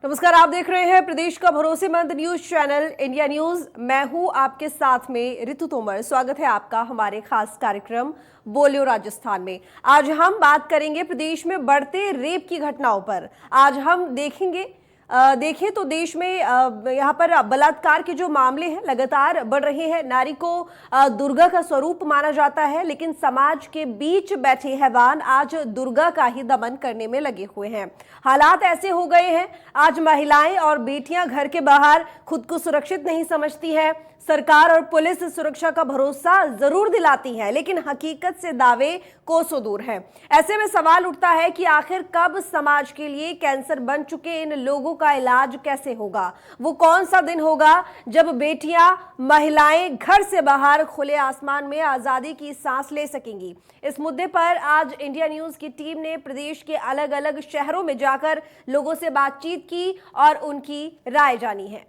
नमस्कार, आप देख रहे हैं प्रदेश का भरोसेमंद न्यूज चैनल इंडिया न्यूज। मैं हूं आपके साथ में ऋतु तोमर। स्वागत है आपका हमारे खास कार्यक्रम बोलियो राजस्थान में। आज हम बात करेंगे प्रदेश में बढ़ते रेप की घटनाओं पर। आज हम देखें तो देश में यहाँ पर बलात्कार के जो मामले हैं लगातार बढ़ रहे हैं। नारी को दुर्गा का स्वरूप माना जाता है, लेकिन समाज के बीच बैठे हैवान आज दुर्गा का ही दमन करने में लगे हुए हैं। हालात ऐसे हो गए हैं, आज महिलाएं और बेटियां घर के बाहर खुद को सुरक्षित नहीं समझती हैं। सरकार और पुलिस सुरक्षा का भरोसा जरूर दिलाती है, लेकिन हकीकत से दावे कोसों दूर हैं। ऐसे में सवाल उठता है कि आखिर कब समाज के लिए कैंसर बन चुके इन लोगों का इलाज कैसे होगा? वो कौन सा दिन होगा जब बेटियां, महिलाएं घर से बाहर खुले आसमान में आजादी की सांस ले सकेंगी? इस मुद्दे पर आज इंडिया न्यूज की टीम ने प्रदेश के अलग अलग शहरों में जाकर लोगों से बातचीत की और उनकी राय जानी है।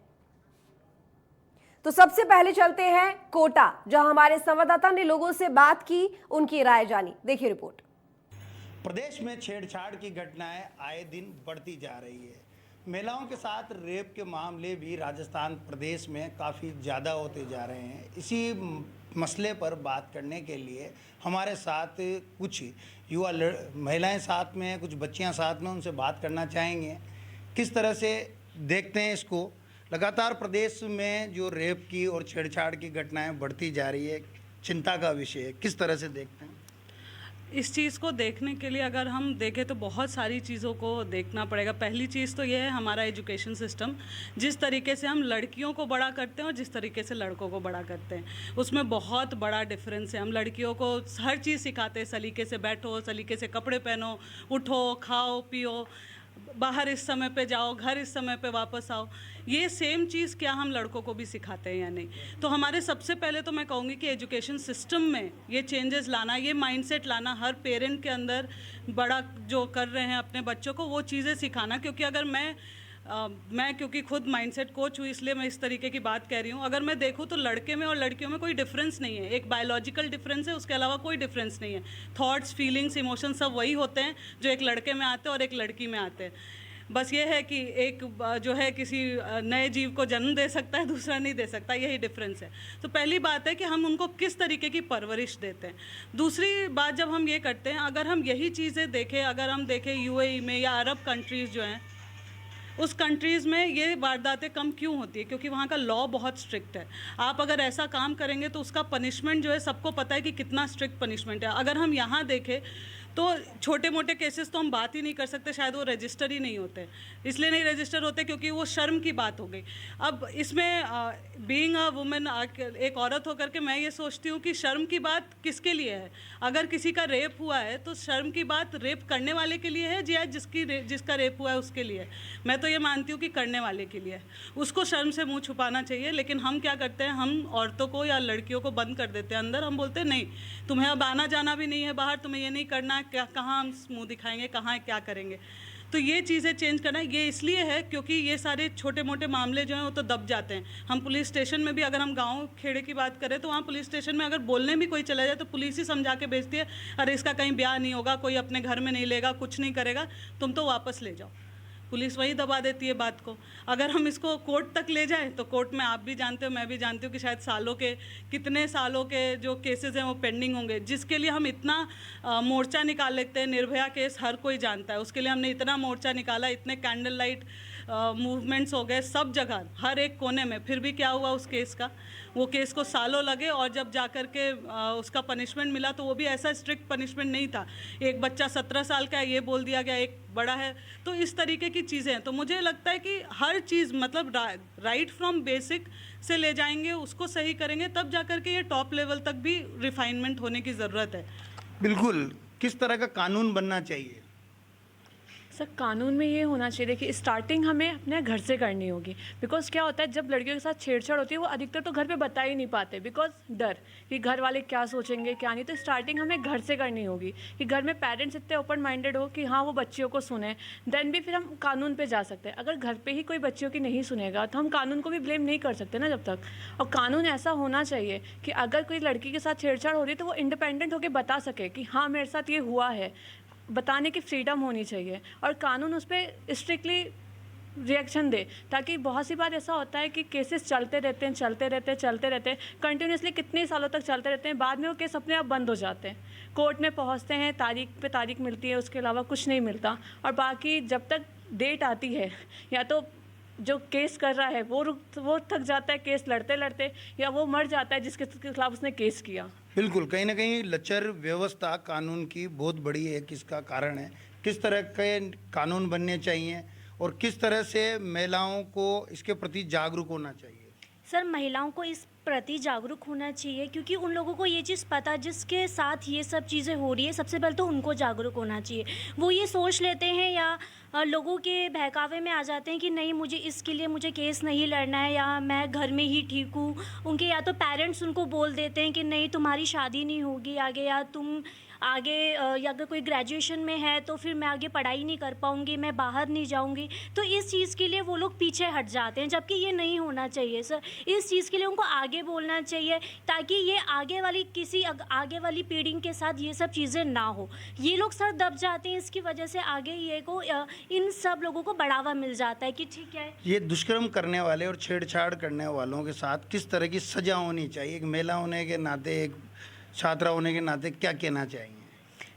तो सबसे पहले चलते हैं कोटा, जहां हमारे संवाददाता ने लोगों से बात की, उनकी राय जानी। देखिए रिपोर्ट। प्रदेश में छेड़छाड़ की घटनाएं आए दिन बढ़ती जा रही है। महिलाओं के साथ रेप के मामले भी राजस्थान प्रदेश में काफ़ी ज़्यादा होते जा रहे हैं। इसी मसले पर बात करने के लिए हमारे साथ कुछ युवा महिलाएं साथ में हैं, कुछ बच्चियां साथ में, उनसे बात करना चाहेंगे। किस तरह से देखते हैं इसको? लगातार प्रदेश में जो रेप की और छेड़छाड़ की घटनाएं बढ़ती जा रही है, चिंता का विषय है। किस तरह से देखते हैं इस चीज़ को? देखने के लिए अगर हम देखें तो बहुत सारी चीज़ों को देखना पड़ेगा। पहली चीज़ तो ये है हमारा एजुकेशन सिस्टम। जिस तरीके से हम लड़कियों को बड़ा करते हैं और जिस तरीके से लड़कों को बड़ा करते हैं, उसमें बहुत बड़ा डिफरेंस है। हम लड़कियों को हर चीज़ सिखाते हैं, सलीके से बैठो, सलीके से कपड़े पहनो, उठो, खाओ पियो, बाहर इस समय पे जाओ, घर इस समय पे वापस आओ। ये सेम चीज़ क्या हम लड़कों को भी सिखाते हैं या नहीं? तो हमारे सबसे पहले तो मैं कहूँगी कि एजुकेशन सिस्टम में ये चेंजेस लाना, ये माइंडसेट लाना, हर पेरेंट के अंदर बड़ा जो कर रहे हैं अपने बच्चों को वो चीज़ें सिखाना। क्योंकि अगर मैं क्योंकि खुद माइंडसेट कोच हूँ, इसलिए मैं इस तरीके की बात कह रही हूँ। अगर मैं देखूँ तो लड़के में और लड़कियों में कोई डिफरेंस नहीं है। एक बायोलॉजिकल डिफरेंस है, उसके अलावा कोई डिफरेंस नहीं है। थॉट्स, फीलिंग्स, इमोशंस सब वही होते हैं जो एक लड़के में आते हैं और एक लड़की में आते हैं। बस ये है कि एक जो है किसी नए जीव को जन्म दे सकता है, दूसरा नहीं दे सकता, यही डिफरेंस है। तो पहली बात है कि हम उनको किस तरीके की परवरिश देते हैं। दूसरी बात, जब हम ये करते हैं, अगर हम यही चीज़ें देखें, अगर हम देखें यूएई में या अरब कंट्रीज़ जो हैं, उस कंट्रीज़ में ये वारदातें कम क्यों होती है? क्योंकि वहाँ का लॉ बहुत स्ट्रिक्ट है। आप अगर ऐसा काम करेंगे तो उसका पनिशमेंट जो है, सबको पता है कि कितना स्ट्रिक्ट पनिशमेंट है। अगर हम यहाँ देखें तो छोटे मोटे केसेस तो हम बात ही नहीं कर सकते, शायद वो रजिस्टर ही नहीं होते। इसलिए नहीं रजिस्टर होते क्योंकि वो शर्म की बात हो गई। अब इसमें बीइंग अ वुमेन, एक औरत होकर के मैं ये सोचती हूँ कि शर्म की बात किसके लिए है? अगर किसी का रेप हुआ है तो शर्म की बात रेप करने वाले के लिए है या जिसका रेप हुआ है उसके लिए? मैं तो ये मानती हूँ कि करने वाले के लिए। उसको शर्म से मुँह छुपाना चाहिए। लेकिन हम क्या करते हैं, हम औरतों को या लड़कियों को बंद कर देते हैं अंदर। हम बोलते हैं नहीं, तुम्हें अब आना जाना भी नहीं है बाहर, तुम्हें ये नहीं करना, क्या कहाँ हम मुंह दिखाएंगे, कहाँ क्या करेंगे? तो ये चीज़ें चेंज करना है। ये इसलिए है क्योंकि ये सारे छोटे मोटे मामले जो हैं वो तो दब जाते हैं। हम पुलिस स्टेशन में भी, अगर हम गांव खेड़े की बात करें तो वहाँ पुलिस स्टेशन में अगर बोलने भी कोई चला जाए तो पुलिस ही समझा के भेजती है, अरे इसका कहीं ब्याह नहीं होगा, कोई अपने घर में नहीं लेगा, कुछ नहीं करेगा, तुम तो वापस ले जाओ। पुलिस वही दबा देती है बात को। अगर हम इसको कोर्ट तक ले जाएं तो कोर्ट में आप भी जानते हो, मैं भी जानती हूँ कि शायद कितने सालों के जो केसेस हैं वो पेंडिंग होंगे, जिसके लिए हम इतना मोर्चा निकाल लेते हैं। निर्भया केस हर कोई जानता है, उसके लिए हमने इतना मोर्चा निकाला, इतने कैंडल लाइट मूवमेंट्स हो गए सब जगह, हर एक कोने में। फिर भी क्या हुआ उस केस का? वो केस को सालों लगे और जब जाकर के उसका पनिशमेंट मिला तो वो भी ऐसा स्ट्रिक्ट पनिशमेंट नहीं था। एक बच्चा 17 साल का है ये बोल दिया गया, एक बड़ा है। तो इस तरीके की चीज़ें हैं। तो मुझे लगता है कि हर चीज़ मतलब राइट फ्रॉम बेसिक से ले जाएंगे, उसको सही करेंगे, तब जाकर के ये टॉप लेवल तक भी रिफाइनमेंट होने की ज़रूरत है। बिल्कुल। किस तरह का कानून बनना चाहिए? सर, कानून में ये होना चाहिए कि स्टार्टिंग हमें अपने घर से करनी होगी। बिकॉज क्या होता है, जब लड़कियों के साथ छेड़छाड़ होती है वो अधिकतर तो घर पे बता ही नहीं पाते, बिकॉज डर कि घर वाले क्या सोचेंगे क्या नहीं। तो स्टार्टिंग हमें घर से करनी होगी कि घर में पेरेंट्स इतने ओपन माइंडेड हो कि हाँ वो बच्चियों को सुने, देन भी फिर हम कानून पे जा सकते हैं। अगर घर पे ही कोई बच्चियों की नहीं सुनेगा तो हम कानून को भी ब्लेम नहीं कर सकते ना जब तक। और कानून ऐसा होना चाहिए कि अगर कोई लड़की के साथ छेड़छाड़ हो रही है तो वो इंडिपेंडेंट होकर बता सके कि हाँ मेरे साथ ये हुआ है, बताने की फ्रीडम होनी चाहिए। और कानून उस पर स्ट्रिक्टली रिएक्शन दे, ताकि बहुत सी बार ऐसा होता है कि केसेस चलते रहते हैं कंटिन्यूसली, कितने सालों तक चलते रहते हैं, बाद में वो केस अपने आप बंद हो जाते हैं, कोर्ट में पहुंचते हैं, तारीख पे तारीख मिलती है, उसके अलावा कुछ नहीं मिलता। और बाकी जब तक डेट आती है, या तो जो केस कर रहा है वो थक जाता है केस लड़ते लड़ते, या वो मर जाता है जिसके खिलाफ उसने केस किया। बिल्कुल, कहीं ना कहीं लचर व्यवस्था कानून की बहुत बड़ी एक इसका कारण है। किस तरह के कानून बनने चाहिए और किस तरह से महिलाओं को इसके प्रति जागरूक होना चाहिए? सर, महिलाओं को इस प्रति जागरूक होना चाहिए, क्योंकि उन लोगों को ये चीज़ पता, जिसके साथ ये सब चीज़ें हो रही है, सबसे पहले तो उनको जागरूक होना चाहिए। वो ये सोच लेते हैं या लोगों के बहकावे में आ जाते हैं कि नहीं, मुझे इसके लिए मुझे केस नहीं लड़ना है, या मैं घर में ही ठीक हूँ। उनके या तो पेरेंट्स उनको बोल देते हैं कि नहीं, तुम्हारी शादी नहीं होगी आगे, या तुम आगे या अगर कोई ग्रेजुएशन में है तो फिर मैं आगे पढ़ाई नहीं कर पाऊँगी, मैं बाहर नहीं जाऊँगी। तो इस चीज़ के लिए वो लोग पीछे हट जाते हैं, जबकि ये नहीं होना चाहिए सर। इस चीज़ के लिए उनको आगे बोलना चाहिए, ताकि ये आगे वाली पीढ़ी के साथ ये सब चीज़ें ना हो। ये लोग सर दब जाते हैं, इसकी वजह से आगे ये को इन सब लोगों को बढ़ावा मिल जाता है कि ठीक है। ये दुष्कर्म करने वाले और छेड़छाड़ करने वालों के साथ किस तरह की सजा होनी चाहिए? एक महिला होने के नाते, एक छात्रा होने के नाते क्या कहना चाहिए?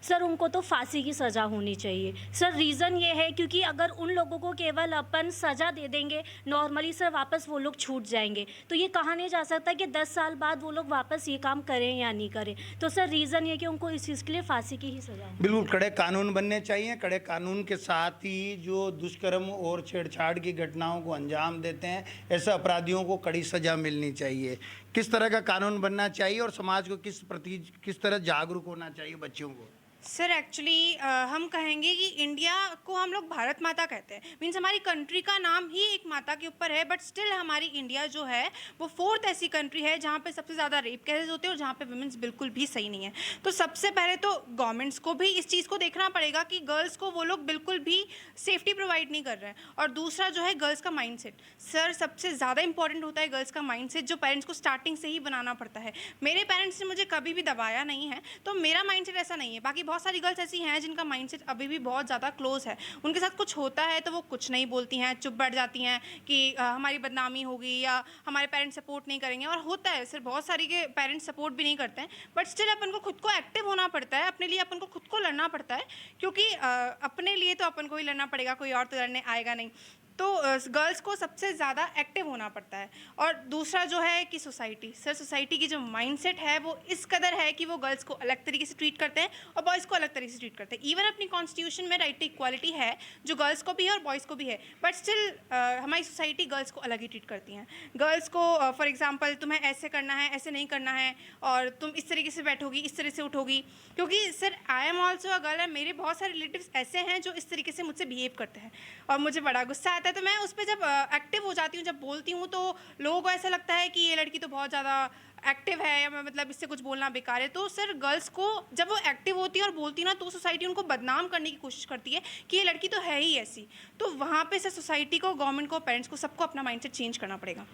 सर, उनको तो फांसी की सज़ा होनी चाहिए सर। रीज़न ये है क्योंकि अगर उन लोगों को केवल अपन सज़ा दे देंगे नॉर्मली सर, वापस वो लोग छूट जाएंगे। तो ये कहा नहीं जा सकता कि 10 साल बाद वो लोग वापस ये काम करें या नहीं करें। तो सर रीज़न ये कि उनको इस चीज़ के लिए फांसी की ही सज़ा हो। बिल्कुल, कड़े कानून बनने चाहिए। कड़े कानून के साथ ही जो दुष्कर्म और छेड़छाड़ की घटनाओं को अंजाम देते हैं, ऐसे अपराधियों को कड़ी सजा मिलनी चाहिए। किस तरह का कानून बनना चाहिए और समाज को किस तरह जागरूक होना चाहिए बच्चों को? सर एक्चुअली हम कहेंगे कि इंडिया को हम लोग भारत माता कहते हैं। मीन्स हमारी कंट्री का नाम ही एक माता के ऊपर है, बट स्टिल हमारी इंडिया जो है वो 4th ऐसी कंट्री है जहाँ पे सबसे ज़्यादा रेप केसेस होते हैं और जहाँ पे वुमेन्स बिल्कुल भी सही नहीं है। तो सबसे पहले तो गवर्नमेंट्स को भी इस चीज़ को देखना पड़ेगा कि गर्ल्स को वो लोग बिल्कुल भी सेफ्टी प्रोवाइड नहीं कर रहे हैं। और दूसरा जो है गर्ल्स का माइंडसेट। सर, सबसे ज़्यादा इंपॉर्टेंट होता है गर्ल्स का माइंडसेट, जो पेरेंट्स को स्टार्टिंग से ही बनाना पड़ता है। मेरे पेरेंट्स ने मुझे कभी भी दबाया नहीं है, तो मेरा माइंडसेट ऐसा नहीं है। बाकी बहुत सारी गर्ल्स ऐसी हैं जिनका माइंडसेट अभी भी बहुत ज़्यादा क्लोज है। उनके साथ कुछ होता है तो वो कुछ नहीं बोलती हैं, चुप बैठ जाती हैं कि हमारी बदनामी होगी या हमारे पेरेंट्स सपोर्ट नहीं करेंगे। और होता है सर, बहुत सारी के पेरेंट्स सपोर्ट भी नहीं करते हैं, बट स्टिल अपन को खुद को एक्टिव होना पड़ता है, अपने लिए अपन को खुद को लड़ना पड़ता है, क्योंकि अपने लिए तो अपन को ही लड़ना पड़ेगा, कोई और तो लड़ने आएगा नहीं। तो गर्ल्स को सबसे ज़्यादा एक्टिव होना पड़ता है। और दूसरा जो है कि सोसाइटी, सर सोसाइटी की जो माइंडसेट है वो इस कदर है कि वो गर्ल्स को अलग तरीके से ट्रीट करते हैं और बॉयज़ को अलग तरीके से ट्रीट करते हैं। इवन अपनी कॉन्स्टिट्यूशन में राइट टू इक्वालिटी है, जो गर्ल्स को भी है और बॉयज़ को भी है, बट स्टिल हमारी सोसाइटी गर्ल्स को अलग ही ट्रीट करती हैं। गर्ल्स को फॉर एग्जाम्पल तुम्हें ऐसे करना है, ऐसे नहीं करना है, और तुम इस तरीके से बैठोगी, इस तरह से उठोगी। क्योंकि sir I am also a girl, मेरे बहुत सारे रिलेटिव्स ऐसे हैं जो इस तरीके से मुझसे बिहेव करते हैं और मुझे बड़ा गुस्सा आता है। तो मैं उस पर जब एक्टिव हो जाती हूँ, जब बोलती हूँ, तो लोगों को ऐसा लगता है कि ये लड़की तो बहुत ज़्यादा एक्टिव है, या मतलब इससे कुछ बोलना बेकार है। तो सर गर्ल्स को जब वो एक्टिव होती है और बोलती है ना, तो सोसाइटी उनको बदनाम करने की कोशिश करती है कि ये लड़की तो है ही ऐसी। तो वहाँ पे सर सोसाइटी को, गवर्नमेंट को, पेरेंट्स को, सबको अपना माइंडसेट चेंज करना पड़ेगा।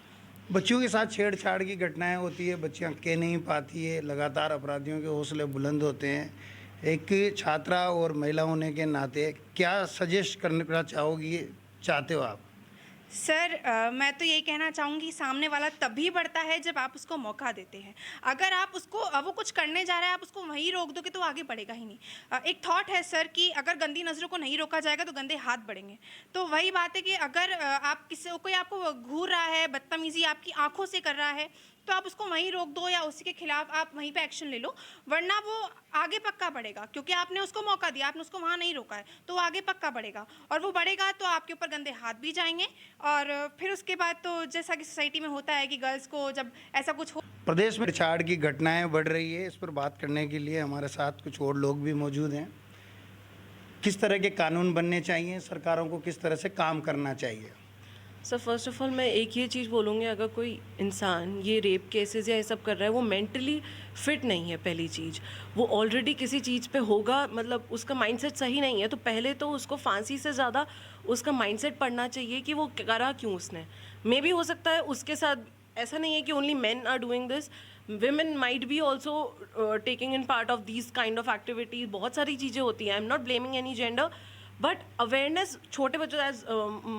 बच्चियों के साथ छेड़छाड़ की घटनाएं होती है, बच्चियां कह नहीं पाती है, लगातार अपराधियों के हौसले बुलंद होते हैं। एक छात्रा और महिला होने के नाते क्या सजेस्ट करना चाहते हो आप? सर मैं तो यही कहना चाहूँगी, सामने वाला तभी बढ़ता है जब आप उसको मौका देते हैं। अगर आप उसको वो कुछ करने जा रहा है, आप उसको वहीं रोक दोगे तो आगे बढ़ेगा ही नहीं। एक थॉट है सर कि अगर गंदी नज़रों को नहीं रोका जाएगा तो गंदे हाथ बढ़ेंगे। तो वही बात है कि अगर आप कोई आपको घूर रहा है, बदतमीज़ी आपकी आंखों से कर रहा है, तो आप उसको वहीं रोक दो या उसी के खिलाफ आप वहीं पे एक्शन ले लो, वरना वो आगे पक्का बढ़ेगा। क्योंकि आपने उसको मौका दिया, आपने उसको वहाँ नहीं रोका है, तो वो आगे पक्का बढ़ेगा। और वो बढ़ेगा तो आपके ऊपर गंदे हाथ भी जाएंगे, और फिर उसके बाद तो जैसा कि सोसाइटी में होता है कि गर्ल्स को जब ऐसा कुछ हो। प्रदेश में छेड़छाड़ की घटनाएं बढ़ रही है, इस पर बात करने के लिए हमारे साथ कुछ और लोग भी मौजूद हैं। किस तरह के कानून बनने चाहिए, सरकारों को किस तरह से काम करना चाहिए? सर फर्स्ट ऑफ ऑल मैं एक ये चीज़ बोलूँगी, अगर कोई इंसान ये रेप केसेस या ये सब कर रहा है, वो मेंटली फिट नहीं है। पहली चीज़, वो ऑलरेडी किसी चीज़ पे होगा, मतलब उसका माइंडसेट सही नहीं है, तो पहले तो उसको फांसी से ज़्यादा उसका माइंडसेट पढ़ना चाहिए कि वो करा क्यों उसने। मे भी हो सकता है उसके साथ ऐसा नहीं है कि only men are doing this, women might be also taking in part of these kind of activities। बहुत सारी चीज़ें होती हैं, I am not blaming any gender, but awareness छोटे बच्चों, as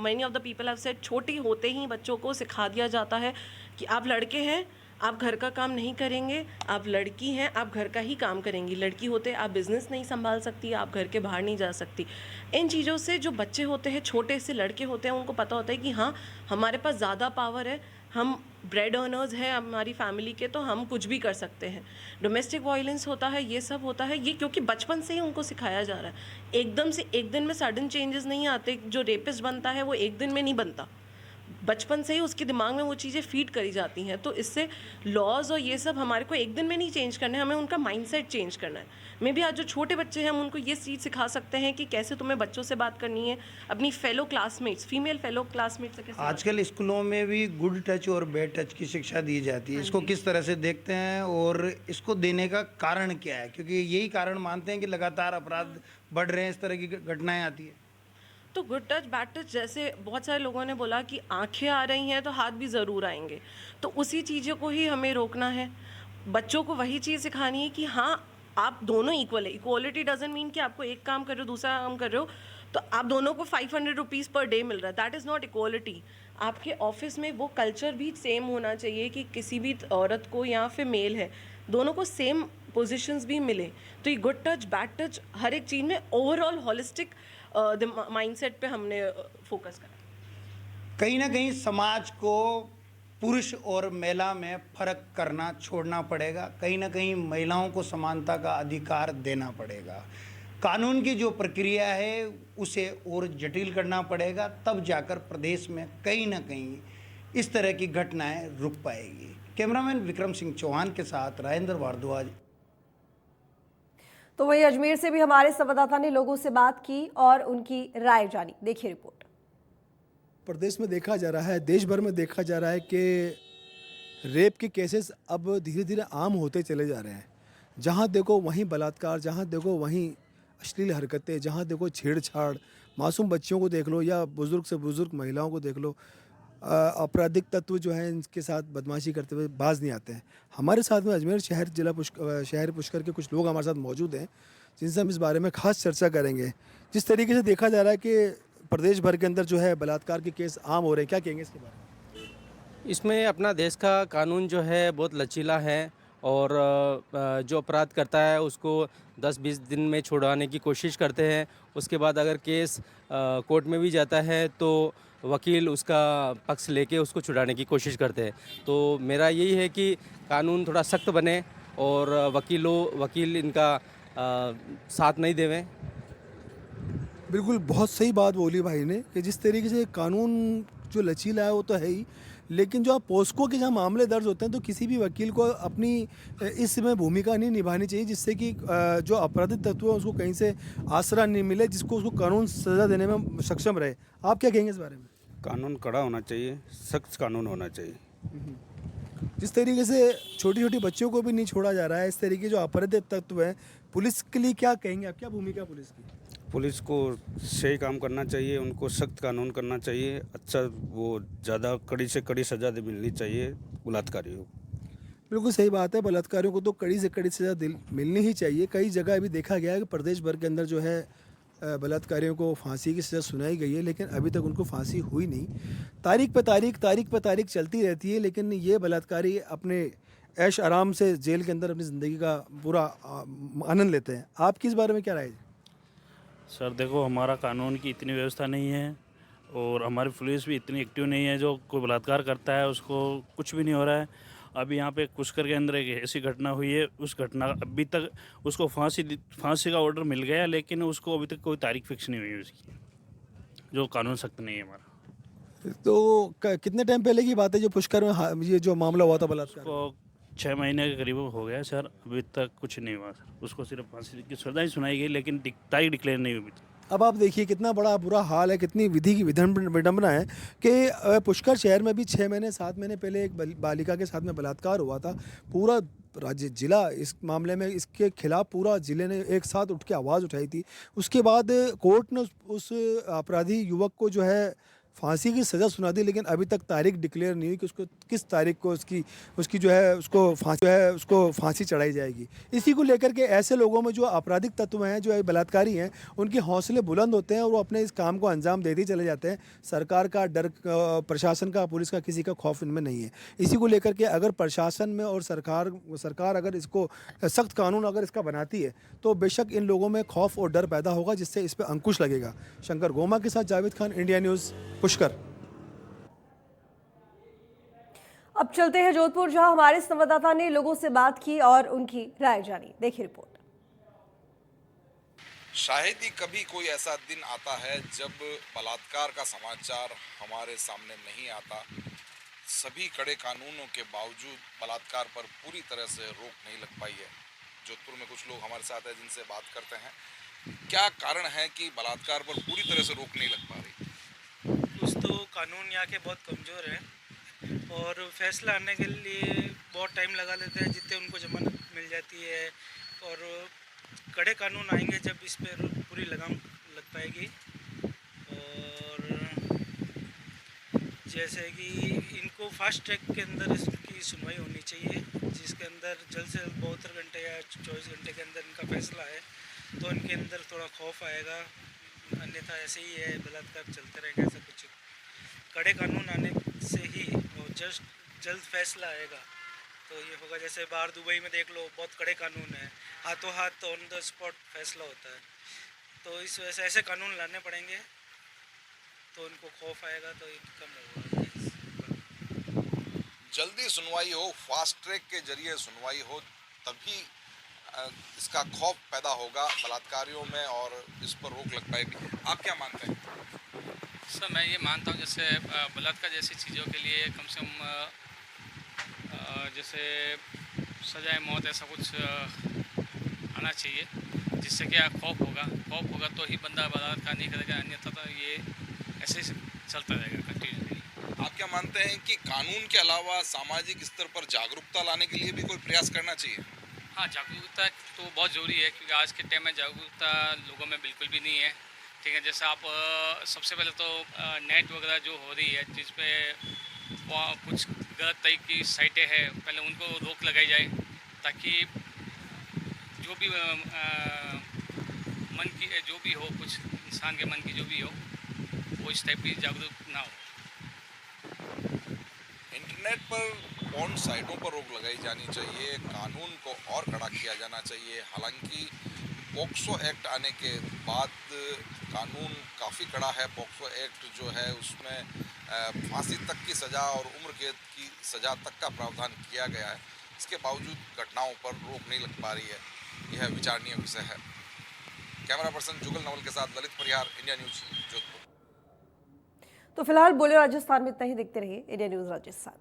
many of the people have said, छोटी होते ही बच्चों को सिखा दिया जाता है कि आप लड़के हैं, आप घर का काम नहीं करेंगे, आप लड़की हैं, आप घर का ही काम करेंगी, लड़की होते आप बिज़नेस नहीं संभाल सकती, आप घर के बाहर नहीं जा सकती। इन चीज़ों से जो बच्चे होते हैं, छोटे से लड़के होते हैं, उनको पता होता है कि हाँ, हमारे पास ज़्यादा पावर है, हम ब्रेड अर्नर्स हैं हमारी फैमिली के, तो हम कुछ भी कर सकते हैं। डोमेस्टिक वायलेंस होता है, ये सब होता है, ये क्योंकि बचपन से ही उनको सिखाया जा रहा है। एकदम से एक दिन में सडन चेंजेस नहीं आते। जो रेपिस्ट बनता है वो एक दिन में नहीं बनता, बचपन से ही उसके दिमाग में वो चीज़ें फीड करी जाती हैं। तो इससे लॉज और ये सब हमारे को एक दिन में नहीं चेंज करना है, हमें उनका माइंडसेट चेंज करना है। मे बी आज जो छोटे बच्चे हैं हम उनको ये चीज़ सिखा सकते हैं कि कैसे तुम्हें बच्चों से बात करनी है, अपनी fellow classmates, female fellow classmates से कैसे। आजकल स्कूलों में भी गुड टच और बैड टच की शिक्षा दी जाती है, इसको किस तरह से देखते हैं और इसको देने का कारण क्या है? क्योंकि यही कारण मानते हैं कि लगातार अपराध बढ़ रहे हैं, इस तरह की घटनाएं आती है। तो गुड टच बैड टच, जैसे बहुत सारे लोगों ने बोला कि आंखें आ रही हैं तो हाथ भी ज़रूर आएंगे, तो उसी चीज़ों को ही हमें रोकना है। बच्चों को वही चीज़ सिखानी है कि हाँ, आप दोनों इक्वल है। इक्वालिटी डजंट मीन कि आपको एक काम कर रहे हो दूसरा काम कर रहे हो तो आप दोनों को 500 रुपीज़ पर डे मिल रहा है, दैट इज़ नॉट इक्वालिटी। आपके ऑफिस में वो कल्चर भी सेम होना चाहिए कि किसी भी औरत को या फिर मेल है, दोनों को सेम पोजीशंस भी मिले। तो ये good touch bad touch her एक चीज़ में ओवरऑल हॉलिस्टिक माइंडसेट पे हमने फोकस करा। कहीं ना कहीं समाज को पुरुष और महिला में फर्क करना छोड़ना पड़ेगा, कहीं ना कहीं महिलाओं को समानता का अधिकार देना पड़ेगा। कानून की जो प्रक्रिया है उसे और जटिल करना पड़ेगा, तब जाकर प्रदेश में कहीं ना कहीं इस तरह की घटनाएं रुक पाएगी। कैमरामैन विक्रम सिंह चौहान के साथ राजेंद्र भारद्वाज। तो वहीं अजमेर से भी हमारे संवाददाता ने लोगों से बात की और उनकी राय जानी। देखिए रिपोर्ट। प्रदेश में देखा जा रहा है, देश भर में देखा जा रहा है कि रेप के केसेस अब धीरे धीरे आम होते चले जा रहे हैं। जहां देखो वहीं बलात्कार, जहां देखो वहीं अश्लील हरकतें, जहां देखो छेड़छाड़, मासूम बच्चियों को देख लो या बुजुर्ग से बुजुर्ग महिलाओं को देख लो, आपराधिक तत्व जो है इनके साथ बदमाशी करते हुए बाज नहीं आते हैं। हमारे साथ में अजमेर शहर शहर पुष्कर के कुछ लोग हमारे साथ मौजूद हैं जिनसे हम इस बारे में खास चर्चा करेंगे। जिस तरीके से देखा जा रहा है कि प्रदेश भर के अंदर जो है बलात्कार के केस आम हो रहे हैं, क्या कहेंगे इसके बारे में? इसमें अपना देश का कानून जो है बहुत लचीला है और जो अपराध करता है उसको 10-20 दिन में छुड़वाने की कोशिश करते हैं। उसके बाद अगर केस कोर्ट में भी जाता है तो वकील उसका पक्ष लेके उसको छुड़ाने की कोशिश करते हैं। तो मेरा यही है कि कानून थोड़ा सख्त बने और वकील इनका साथ नहीं देवें। बिल्कुल, बहुत सही बात बोली भाई ने कि जिस तरीके से कानून जो लचीला है वो तो है ही, लेकिन जो आप पोस्को के जहाँ मामले दर्ज होते हैं तो किसी भी वकील को अपनी इसमें भूमिका नहीं निभानी चाहिए जिससे कि जो अपराधिक तत्व है उसको कहीं से आसरा नहीं मिले, जिसको उसको कानून सज़ा देने में सक्षम रहे। आप क्या कहेंगे इस बारे में? कानून कड़ा होना चाहिए, सख्त कानून होना चाहिए। जिस तरीके से छोटी छोटी बच्चियों को भी नहीं छोड़ा जा रहा है, इस तरीके जो अपराधिक तत्व है, पुलिस के लिए क्या कहेंगे आप? क्या भूमिका पुलिस की? पुलिस को सही काम करना चाहिए, उनको सख्त कानून करना चाहिए, अच्छा वो ज़्यादा कड़ी से कड़ी सज़ा मिलनी चाहिए बलात्कारियों को। बिल्कुल सही बात है, बलात्कारियों को तो कड़ी से कड़ी सज़ा मिलनी ही चाहिए। कई जगह अभी देखा गया है कि प्रदेश भर के अंदर जो है बलात्कारियों को फांसी की सज़ा सुनाई गई है, लेकिन अभी तक उनको फांसी हुई नहीं। तारीख पे तारीख चलती रहती है, लेकिन ये बलात्कारी अपने ऐश आराम से जेल के अंदर अपनी ज़िंदगी का पूरा आनंद लेते हैं। आपकी इस बारे में क्या राय है? सर देखो, हमारा कानून की इतनी व्यवस्था नहीं है और हमारी पुलिस भी इतनी एक्टिव नहीं है। जो कोई बलात्कार करता है उसको कुछ भी नहीं हो रहा है। अभी यहाँ पे पुष्कर के अंदर एक ऐसी घटना हुई है, उस घटना अभी तक उसको फांसी का ऑर्डर मिल गया, लेकिन उसको अभी तक कोई तारीख फिक्स नहीं हुई उसकी। जो कानून सख्त नहीं है हमारा। तो कितने टाइम पहले की बात है जो पुष्कर में ये जो मामला हुआ था बलात्कार? उसको 6 महीने के करीब हो गया सर, अभी तक कुछ नहीं हुआ सर। उसको सिर्फ फांसी की सजा ही सुनाई गई, लेकिन तारीख डिक्लेयर नहीं हुई। अब आप देखिए कितना बड़ा बुरा हाल है, कितनी विधि की विडंबना है कि पुष्कर शहर में भी 6 महीने 7 महीने पहले एक बालिका के साथ में बलात्कार हुआ था। पूरा राज्य जिला इस मामले में इसके खिलाफ पूरा जिले ने एक साथ उठ के आवाज़ उठाई थी। उसके बाद कोर्ट ने उस अपराधी युवक को जो है फांसी की सज़ा सुना दी, लेकिन अभी तक तारीख डिक्लेयर नहीं हुई कि उसको किस तारीख को उसकी जो है उसको फांसी चढ़ाई जाएगी। इसी को लेकर के ऐसे लोगों में जो आपराधिक तत्व हैं, जो बलात्कारी हैं, उनके हौसले बुलंद होते हैं और वो अपने इस काम को अंजाम देते ही चले जाते हैं। सरकार का डर, प्रशासन का, पुलिस का, किसी का खौफ इनमें नहीं है। इसी को लेकर के अगर प्रशासन में और सरकार अगर इसको सख्त कानून अगर इसका बनाती है तो बेशक इन लोगों में खौफ और डर पैदा होगा, जिससे इस पर अंकुश लगेगा। शंकर गोमा के साथ जावेद खान, इंडिया न्यूज़, पुष्कर। अब चलते हैं जोधपुर, जहां हमारे संवाददाता ने लोगों से बात की और उनकी राय जानी। देखिए रिपोर्ट। शायद ही कभी कोई ऐसा दिन आता है जब बलात्कार का समाचार हमारे सामने नहीं आता। सभी कड़े कानूनों के बावजूद बलात्कार पर पूरी तरह से रोक नहीं लग पाई है। जोधपुर में कुछ लोग हमारे साथ हैं जिनसे बात करते हैं। क्या कारण है कि बलात्कार पर पूरी तरह से रोक नहीं लग पा रही? कुछ तो कानून यहाँ के बहुत कमज़ोर है और फैसला आने के लिए बहुत टाइम लगा लेते हैं, जितने उनको जमानत मिल जाती है। और कड़े कानून आएंगे जब इस पर पूरी लगाम लग पाएगी। और जैसे कि इनको फास्ट ट्रैक के अंदर इसकी सुनवाई होनी चाहिए, जिसके अंदर जल्द से जल्द 72 घंटे या 24 घंटे के अंदर इनका फैसला है तो इनके अंदर थोड़ा खौफ आएगा। अन्यथा ऐसे ही है, बलात्कार चलते रहेगा। ऐसा कुछ कड़े कानून आने से ही और जल्द फैसला आएगा तो ये होगा। जैसे बाहर दुबई में देख लो, बहुत कड़े कानून है, हाथों हाथ ऑन द स्पॉट फैसला होता है। तो इस वजह से ऐसे कानून लाने पड़ेंगे तो इनको खौफ आएगा, तो ये कम होगा। जल्दी सुनवाई हो, फास्ट ट्रैक के जरिए सुनवाई हो, तभी इसका खौफ पैदा होगा बलात्कारियों में और इस पर रोक लग पाएगी। आप क्या मानते हैं? सर मैं ये मानता हूँ जैसे बलात्कार जैसी चीज़ों के लिए कम से कम जैसे सजाए मौत ऐसा कुछ आना चाहिए, जिससे क्या खौफ होगा तो ही बंदा बलात्कार नहीं करेगा, अन्यथा तो ये ऐसे ही चलता रहेगा कंटिन्यूसली। आप क्या मानते हैं कि कानून के अलावा सामाजिक स्तर पर जागरूकता लाने के लिए भी कोई प्रयास करना चाहिए? हाँ, जागरूकता तो बहुत ज़रूरी है, क्योंकि आज के टाइम में जागरूकता लोगों में बिल्कुल भी नहीं है। ठीक है, जैसे आप सबसे पहले तो नेट वगैरह जो हो रही है, जिस पे कुछ गलत टाइप की साइटें हैं, पहले उनको रोक लगाई जाए, ताकि जो भी मन की जो भी हो, कुछ इंसान के मन की जो भी हो, वो इस टाइप की जागरूक ना हो। इंटरनेट पर पॉर्न साइटों पर रोक लगाई जानी चाहिए, कानून को और कड़ा किया जाना चाहिए। हालांकि पॉक्सो एक्ट आने के बाद कानून काफ़ी कड़ा है। पॉक्सो एक्ट जो है उसमें फांसी तक की सज़ा और उम्र कैद की सज़ा तक का प्रावधान किया गया है। इसके बावजूद घटनाओं पर रोक नहीं लग पा रही है। यह विचारणीय विषय है। कैमरा पर्सन जुगल नवल के साथ ललित परिहार, इंडिया न्यूज़, जोधपुर। तो फिलहाल बोले राजस्थान में इतना ही। देखते रहिए इंडिया न्यूज़ राजस्थान।